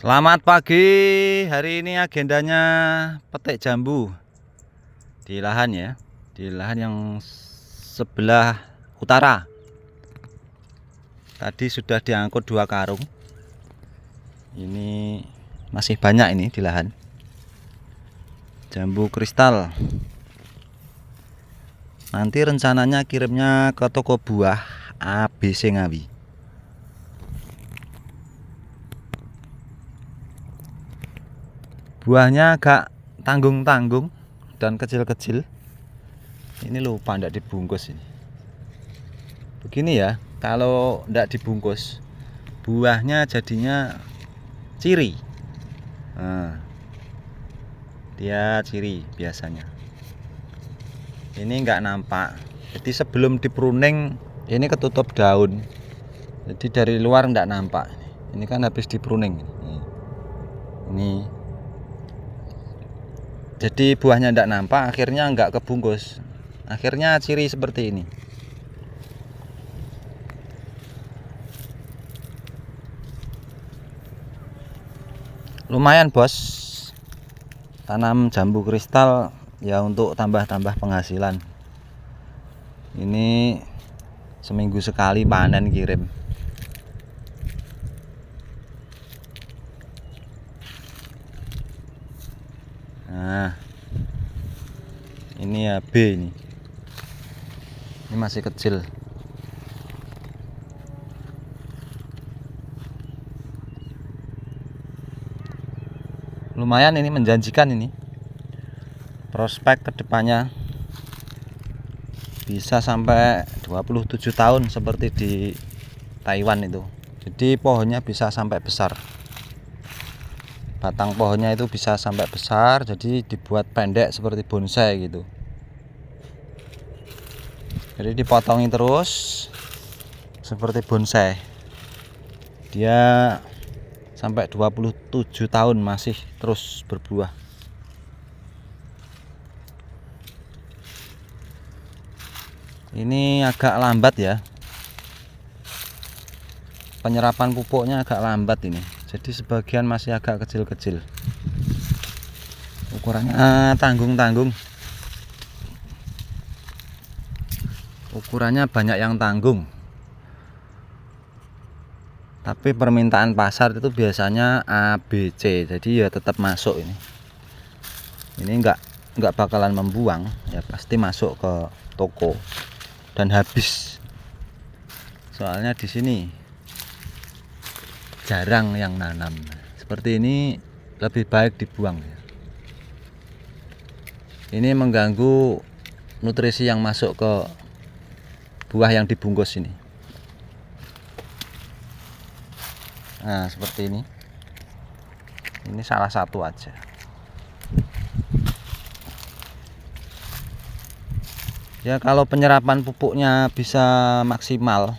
Selamat pagi. Hari ini agendanya petik jambu di lahan ya, di lahan yang sebelah utara. Tadi sudah diangkut 2 karung. Ini masih banyak ini di lahan. Jambu kristal. Nanti rencananya kirimnya ke toko buah ABC Ngawi. Buahnya agak tanggung-tanggung dan kecil-kecil. Ini lupa ndak dibungkus ini. Begini ya, kalau ndak dibungkus, buahnya jadinya ciri. Nah, dia ciri biasanya. Ini nggak nampak. Jadi sebelum dipruning ini ketutup daun. Jadi dari luar ndak nampak. Ini kan habis dipruning. Ini. Jadi buahnya tidak nampak, akhirnya nggak kebungkus. Akhirnya ciri seperti ini. Lumayan bos, tanam jambu kristal ya untuk tambah-tambah penghasilan. Ini seminggu sekali panen kirim. Nah, ini ya B ini. Ini masih kecil. Lumayan ini, menjanjikan ini. Prospek kedepannya bisa sampai 27 tahun seperti di Taiwan itu. Jadi pohonnya bisa sampai besar. Batang pohonnya itu bisa sampai besar, jadi dibuat pendek seperti bonsai gitu. Jadi dipotongin terus seperti bonsai. Dia sampai 27 tahun masih terus berbuah. Ini agak lambat ya. Penyerapan pupuknya agak lambat ini. Jadi sebagian masih agak kecil-kecil. Ukurannya tanggung-tanggung. Ukurannya banyak yang tanggung. Tapi permintaan pasar itu biasanya A, B, C. Jadi ya tetap masuk ini. Ini enggak bakalan membuang, ya pasti masuk ke toko dan habis. Soalnya di sini jarang yang nanam. Seperti ini lebih baik dibuang ya. Ini mengganggu nutrisi yang masuk ke buah yang dibungkus ini. Nah, seperti ini. Ini salah satu aja. Ya, kalau penyerapan pupuknya bisa maksimal,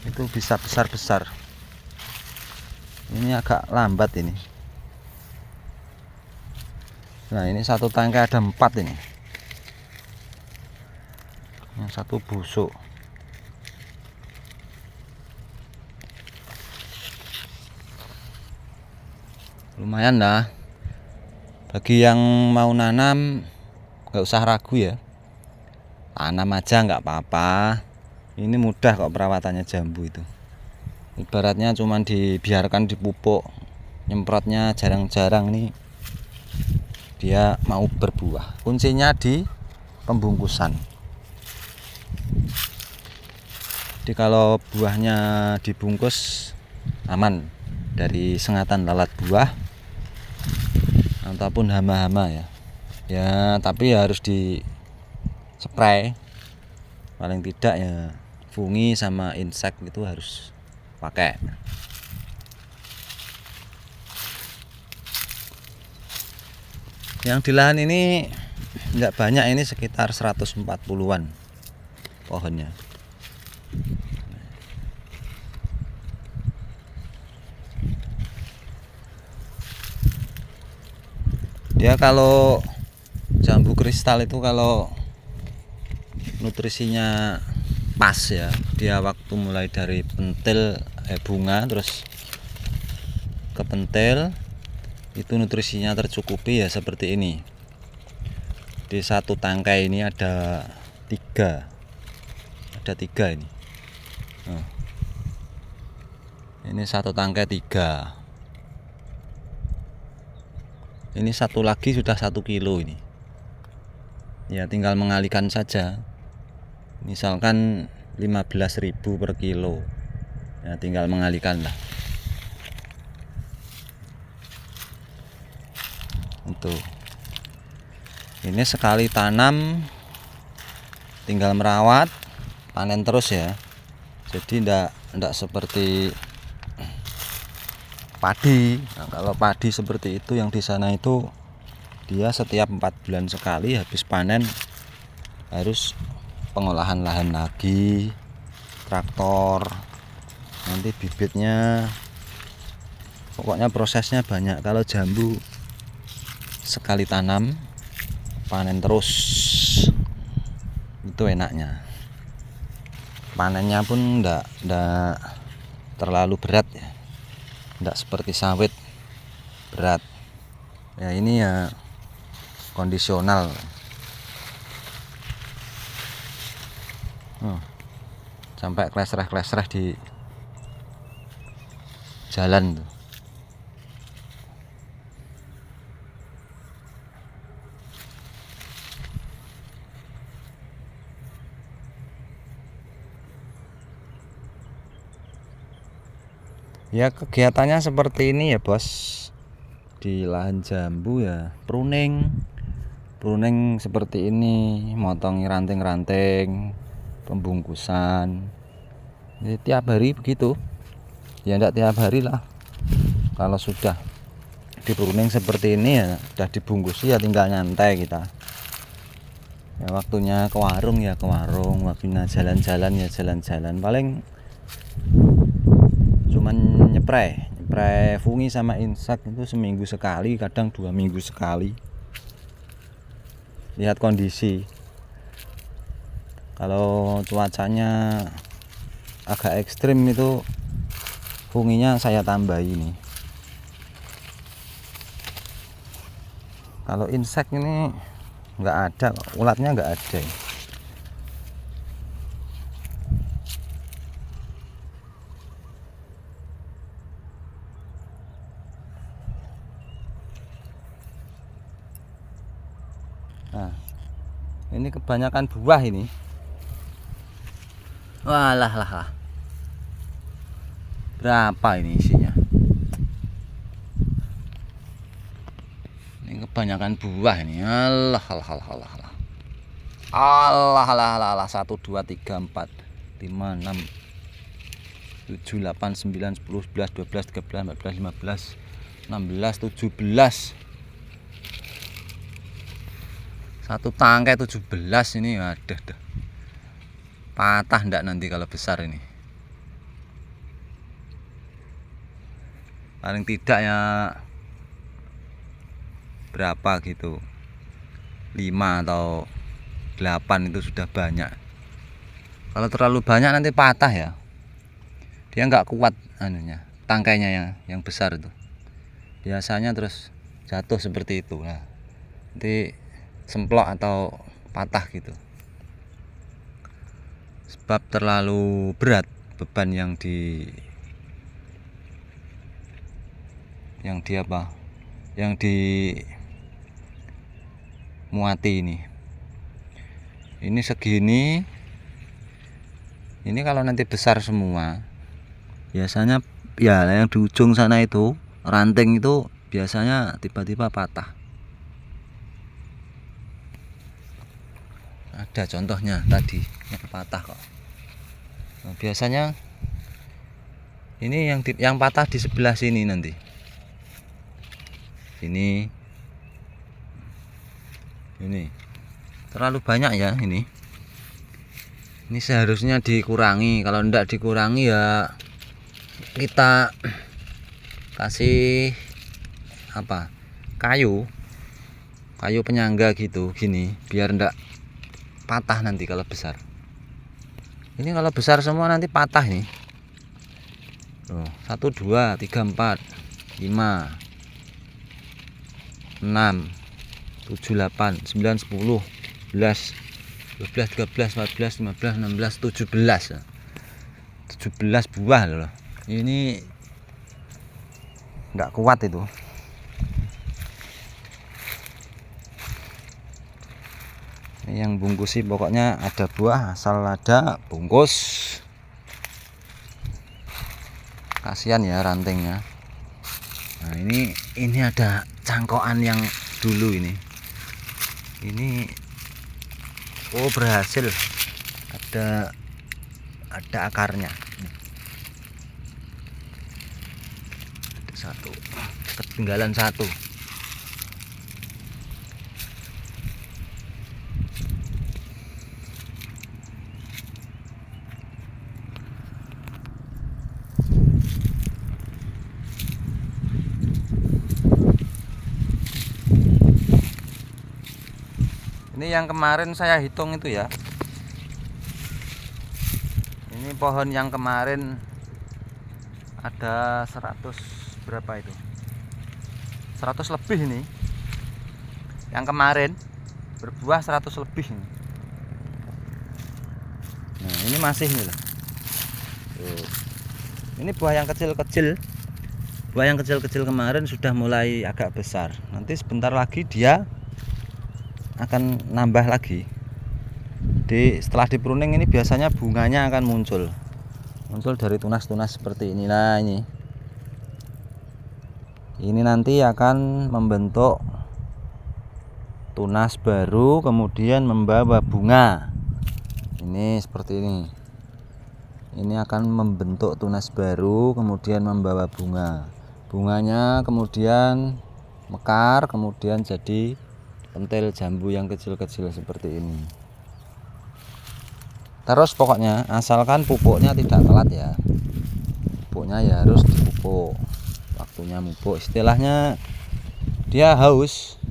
itu bisa besar-besar. Ini agak lambat ini. Nah, ini satu tangkai ada 4 ini. Yang satu busuk. Lumayan lah. Bagi yang mau nanam nggak usah ragu ya. Tanam aja nggak apa-apa. Ini mudah kok perawatannya jambu itu. Ibaratnya cuman dibiarkan dipupuk, nyemprotnya jarang-jarang nih. Dia mau berbuah. Kuncinya di pembungkusan. Jadi kalau buahnya dibungkus aman dari sengatan lalat buah ataupun hama-hama ya. Ya, tapi harus di spray. Paling tidak ya fungi sama insek itu harus pakai. Yang di lahan ini enggak banyak, ini sekitar 140-an pohonnya. Dia kalau jambu kristal itu kalau nutrisinya pas ya, dia waktu mulai dari pentil bunga terus kepentil, itu nutrisinya tercukupi ya seperti ini. Di satu tangkai ini ada tiga ini. Ini satu tangkai 3. Ini satu lagi sudah 1 kilo ini. Ya tinggal mengalihkan saja. Misalkan 15.000 per kilo. Ya tinggal mengalihkan lah. Untuk ini sekali tanam tinggal merawat, panen terus ya. Jadi enggak seperti padi. Nah, kalau padi seperti itu yang di sana itu dia setiap 4 bulan sekali habis panen harus pengolahan lahan lagi, traktor, nanti bibitnya, pokoknya prosesnya banyak. Kalau jambu sekali tanam panen terus, itu enaknya. Panennya pun enggak terlalu berat ya, enggak seperti sawit berat ya. Ini ya kondisional. Sampai klesreh di jalan tuh. Ya kegiatannya seperti ini ya bos. Di lahan jambu ya pruning seperti ini, motongi ranting-ranting, pembungkusan. Jadi tiap hari begitu. Ya enggak tiap hari lah. Kalau sudah di pruning seperti ini ya sudah dibungkus ya tinggal nyantai kita. Ya waktunya ke warung ya ke warung, waktunya jalan-jalan ya jalan-jalan. Paling cuman nyepray fungi sama insek itu seminggu sekali, kadang 2 minggu sekali. Lihat kondisi. Kalau cuacanya agak ekstrim itu funginya saya tambah ini. Kalau insek ini nggak ada, ulatnya nggak ada. Nah, ini kebanyakan buah ini. Walah. Berapa ini isinya? Ini kebanyakan buah ini. Allah. 1 2 3 4 5 6 7 8 9 10 11 12 13 14 15 16 17. Satu tangkai 17 ini. Waduh dah. Patah enggak nanti kalau besar ini? Paling tidak ya berapa gitu, 5 atau 8 itu sudah banyak. Kalau terlalu banyak nanti patah ya. Dia nggak kuat anunya, tangkainya yang besar itu. Biasanya terus jatuh seperti itu. Nah, nanti semplok atau patah gitu. Sebab terlalu berat beban yang muati ini. Ini segini. Ini kalau nanti besar semua, biasanya ya yang di ujung sana itu ranting itu biasanya tiba-tiba patah. Ada contohnya tadi yang patah kok. Nah, biasanya ini yang patah di sebelah sini nanti. Ini terlalu banyak ya ini. Ini seharusnya dikurangi. Kalau enggak dikurangi ya kita kasih apa? Kayu penyangga gitu gini biar enggak patah nanti kalau besar. Ini kalau besar semua nanti patah nih. Tuh, 1 2 3 4 5, 6, 7, 8, 9, 10, 11, 12, 13, 14, 15, 16, 17. 17 buah loh. Ini nggak kuat itu. Ini yang bungkus sih pokoknya ada buah, asal ada bungkus. Kasihan ya rantingnya. Nah, ini ada cangkokan yang dulu ini. Oh, berhasil. Ada akarnya. Ada satu. Ketinggalan satu. Ini yang kemarin saya hitung itu ya. Ini pohon yang kemarin ada 100 berapa itu? 100 lebih ini. Yang kemarin berbuah 100 lebih ini. Nah, ini masih nih loh. Ini buah yang kecil-kecil. Buah yang kecil-kecil kemarin sudah mulai agak besar. Nanti sebentar lagi dia akan nambah lagi. Setelah di pruning ini biasanya bunganya akan muncul dari tunas-tunas seperti inilah. Ini nanti akan membentuk tunas baru, kemudian membawa bunga. Ini seperti ini. Ini akan membentuk tunas baru, kemudian membawa bunga. Bunganya kemudian mekar, kemudian jadi pentil jambu yang kecil-kecil seperti ini. Terus pokoknya asalkan pupuknya tidak telat ya. Pupuknya ya harus dipupuk. Waktunya pupuk, istilahnya dia haus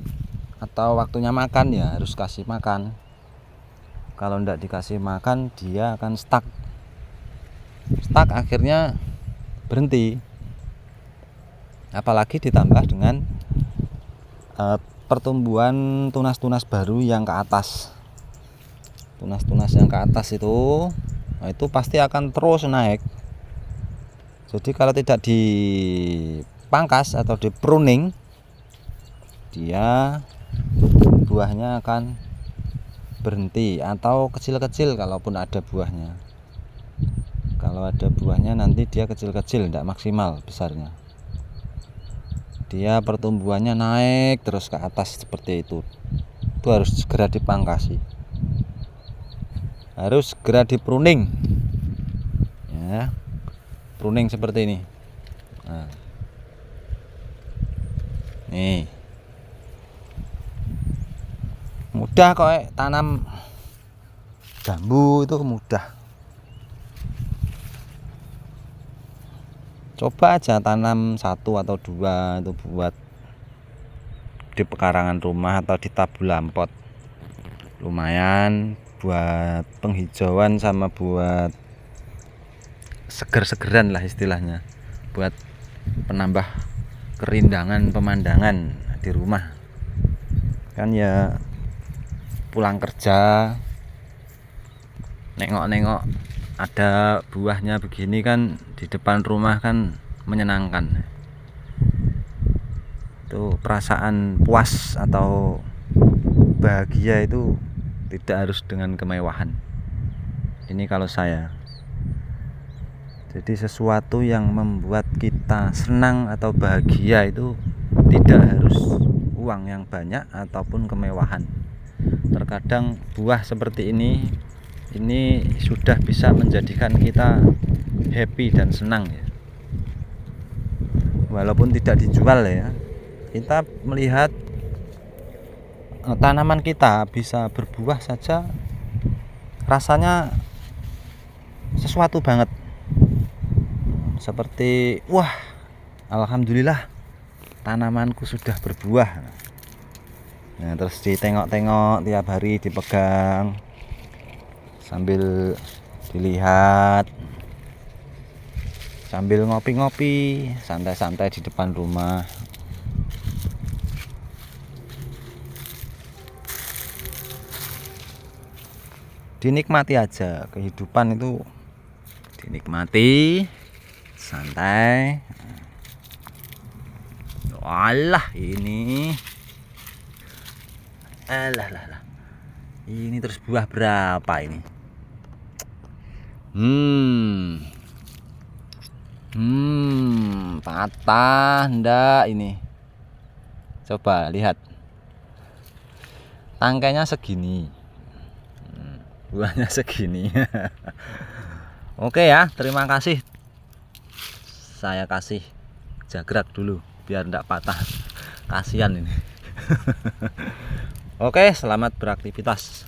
atau waktunya makan ya harus kasih makan. Kalau tidak dikasih makan dia akan stuck akhirnya berhenti. Apalagi ditambah dengan pertumbuhan tunas-tunas baru yang ke atas. Tunas-tunas yang ke atas itu pasti akan terus naik. Jadi kalau tidak dipangkas atau di pruning, dia buahnya akan berhenti atau kecil-kecil kalaupun ada buahnya. Kalau ada buahnya nanti dia kecil-kecil, tidak maksimal besarnya. Dia pertumbuhannya naik terus ke atas seperti itu. Itu harus segera dipangkasi. Harus segera dipruning. Ya. Pruning seperti ini. Nah. Nih. Mudah kok tanam jambu itu mudah. Coba aja tanam 1 atau 2 itu buat di pekarangan rumah atau di tabulampot. Lumayan buat penghijauan sama buat seger-segeran lah istilahnya. Buat penambah kerindangan pemandangan di rumah. Kan ya pulang kerja nengok-nengok ada buahnya begini kan di depan rumah kan menyenangkan. Itu perasaan puas atau bahagia itu tidak harus dengan kemewahan. Ini kalau saya. Jadi sesuatu yang membuat kita senang atau bahagia itu tidak harus uang yang banyak ataupun kemewahan. Terkadang buah seperti ini sudah bisa menjadikan kita happy dan senang ya. Walaupun tidak dijual ya, kita melihat tanaman kita bisa berbuah saja rasanya sesuatu banget. Seperti wah, alhamdulillah tanamanku sudah berbuah. Nah, terus ditengok-tengok tiap hari, dipegang sambil dilihat sambil ngopi-ngopi santai-santai di depan rumah. Dinikmati aja, kehidupan itu dinikmati santai. Walah ini alah ini terus buah berapa ini? Patah ndak ini? Coba lihat, tangkainya segini, buahnya segini. Oke ya, terima kasih. Saya kasih jagrak dulu biar ndak patah, kasihan ini. Oke, selamat beraktivitas.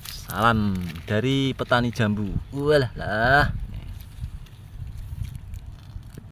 Salam dari petani jambu. Walah.